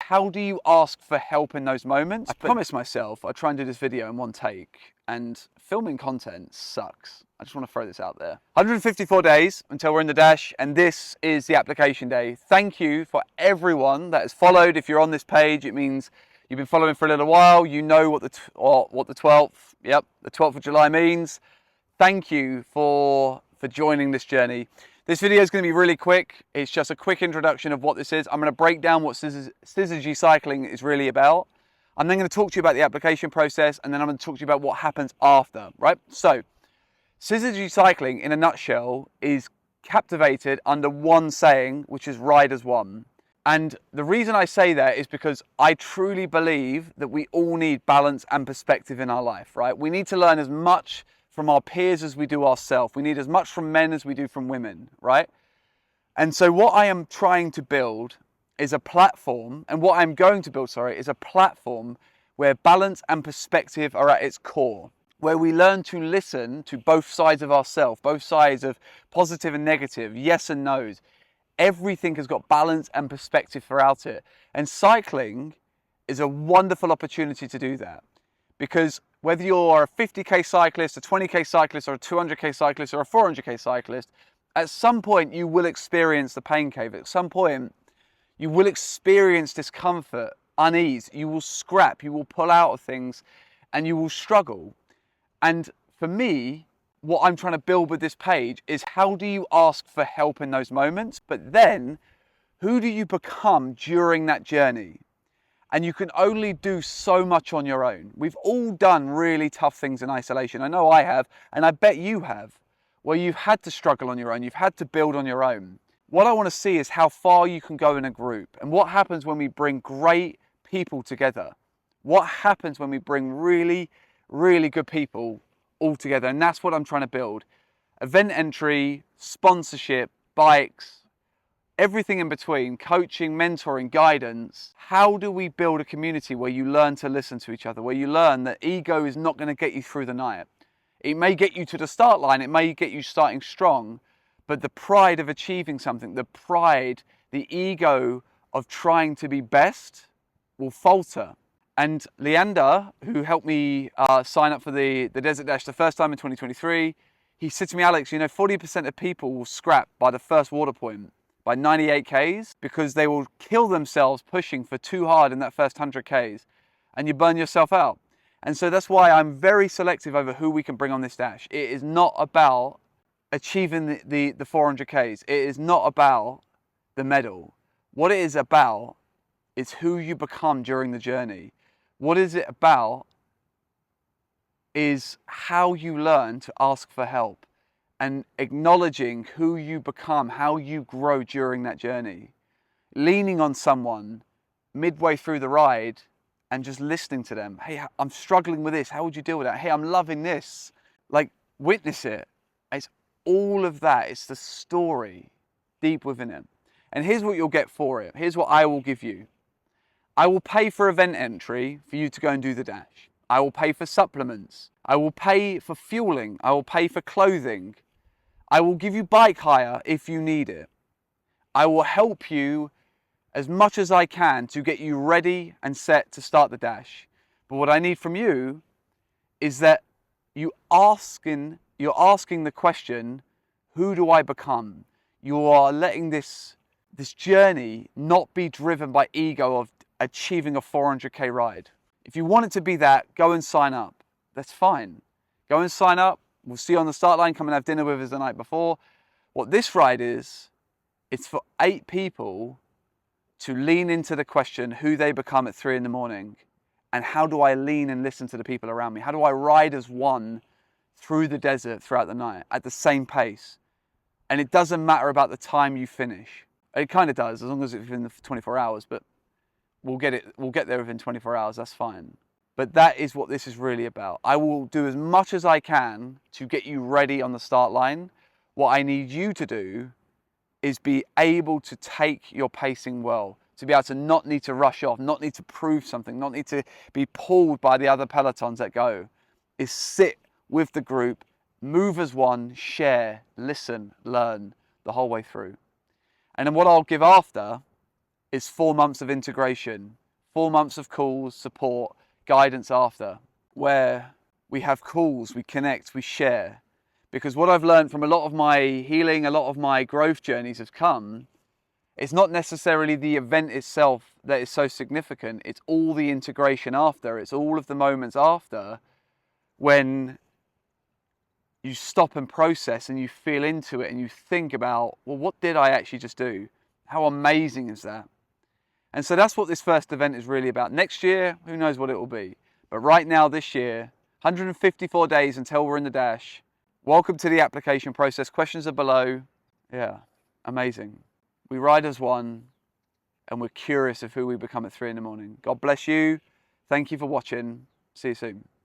how do you ask for help in those moments? I promised myself I'd try and do this video in one take, and filming content sucks. I just want to throw this out there. 154 days until we're in the dash, and this is the application day. Thank you for everyone that has followed. If you're on this page, it means you've been following for a little while. You know what the 12th, the 12th of July means. Thank you for joining this journey. This video is going to be really quick. It's just a quick introduction of what this is. I'm going to break down what Syzygy cycling is really about. I'm then going to talk to you about the application process, and then I'm going to talk to you about what happens after, right? So, Syzygy cycling, in a nutshell, is captivated under one saying, which is ride as one. And the reason I say that is because I truly believe that we all need balance and perspective in our life, right? We need to learn as much from our peers as we do ourselves. We need as much from men as we do from women, right? And so what I am trying to build is a platform, and what I'm going to build, is a platform where balance and perspective are at its core, where we learn to listen to both sides of ourselves, both sides of positive and negative, yes and no's. Everything has got balance and perspective throughout it. And cycling is a wonderful opportunity to do that, because whether you're a 50k cyclist, a 20k cyclist, or a 200k cyclist, or a 400k cyclist, at some point you will experience the pain cave. At some point you will experience discomfort, unease. You will scrap, you will pull out of things, and you will struggle. And for me, what I'm trying to build with this page is, how do you ask for help in those moments? But then, who do you become during that journey? And you can only do so much on your own. We've all done really tough things in isolation. I know I have, and I bet you have, where you've had to struggle on your own. You've had to build on your own. What I want to see is how far you can go in a group, and what happens when we bring great people together. What happens when we bring really, really good people all together? And that's what I'm trying to build. Event entry, sponsorship, bikes, everything in between, coaching, mentoring, guidance. How do we build a community where you learn to listen to each other, where you learn that ego is not going to get you through the night? It may get you to the start line, it may get you starting strong, but the pride of achieving something, the pride, the ego of trying to be best will falter. And Leander, who helped me sign up for the Desert Dash the first time in 2023, he said to me, Alex, 40% of people will scrap by the first water point, by 98 Ks, because they will kill themselves pushing for too hard in that first 100 Ks, and you burn yourself out. And so that's why I'm very selective over who we can bring on this dash. It is not about achieving the 400 Ks. It is not about the medal. What it is about is who you become during the journey. What is it about is how you learn to ask for help, and acknowledging who you become, how you grow during that journey. Leaning on someone midway through the ride and just listening to them. Hey, I'm struggling with this. How would you deal with that? Hey, I'm loving this. Like, witness it. It's all of that. It's the story deep within it. And here's what you'll get for it. Here's what I will give you. I will pay for event entry for you to go and do the dash. I will pay for supplements. I will pay for fueling. I will pay for clothing. I will give you bike hire if you need it. I will help you as much as I can to get you ready and set to start the dash. But what I need from you is that you're asking the question, who do I become? You are letting this journey not be driven by ego of achieving a 400k ride. If you want it to be that, go and sign up. That's fine. Go and sign up. We'll see you on the start line. Come and have dinner with us the night before. What this ride is, it's for 8 people to lean into the question who they become at 3 in the morning, and how do I lean and listen to the people around me? How do I ride as one through the desert throughout the night at the same pace? And it doesn't matter about the time you finish. It kind of does, as long as it's within the 24 hours, but we'll get there within 24 hours, that's fine. But that is what this is really about. I will do as much as I can to get you ready on the start line. What I need you to do is be able to take your pacing well, to be able to not need to rush off, not need to prove something, not need to be pulled by the other pelotons that go, is sit with the group, move as one, share, listen, learn the whole way through. And then what I'll give after is 4 months of integration, 4 months of calls, support, guidance after, where we have calls, we connect, we share. Because what I've learned from a lot of my healing, a lot of my growth journeys has come, it's not necessarily the event itself that is so significant, it's all the integration after, it's all of the moments after when you stop and process and you feel into it and you think about, well, what did I actually just do? How amazing is that? And so that's what this first event is really about. Next year, who knows what it will be. But right now, this year, 154 days until we're in the dash. Welcome to the application process. Questions are below. Yeah, amazing. We ride as one and we're curious of who we become at 3 in the morning. God bless you. Thank you for watching. See you soon.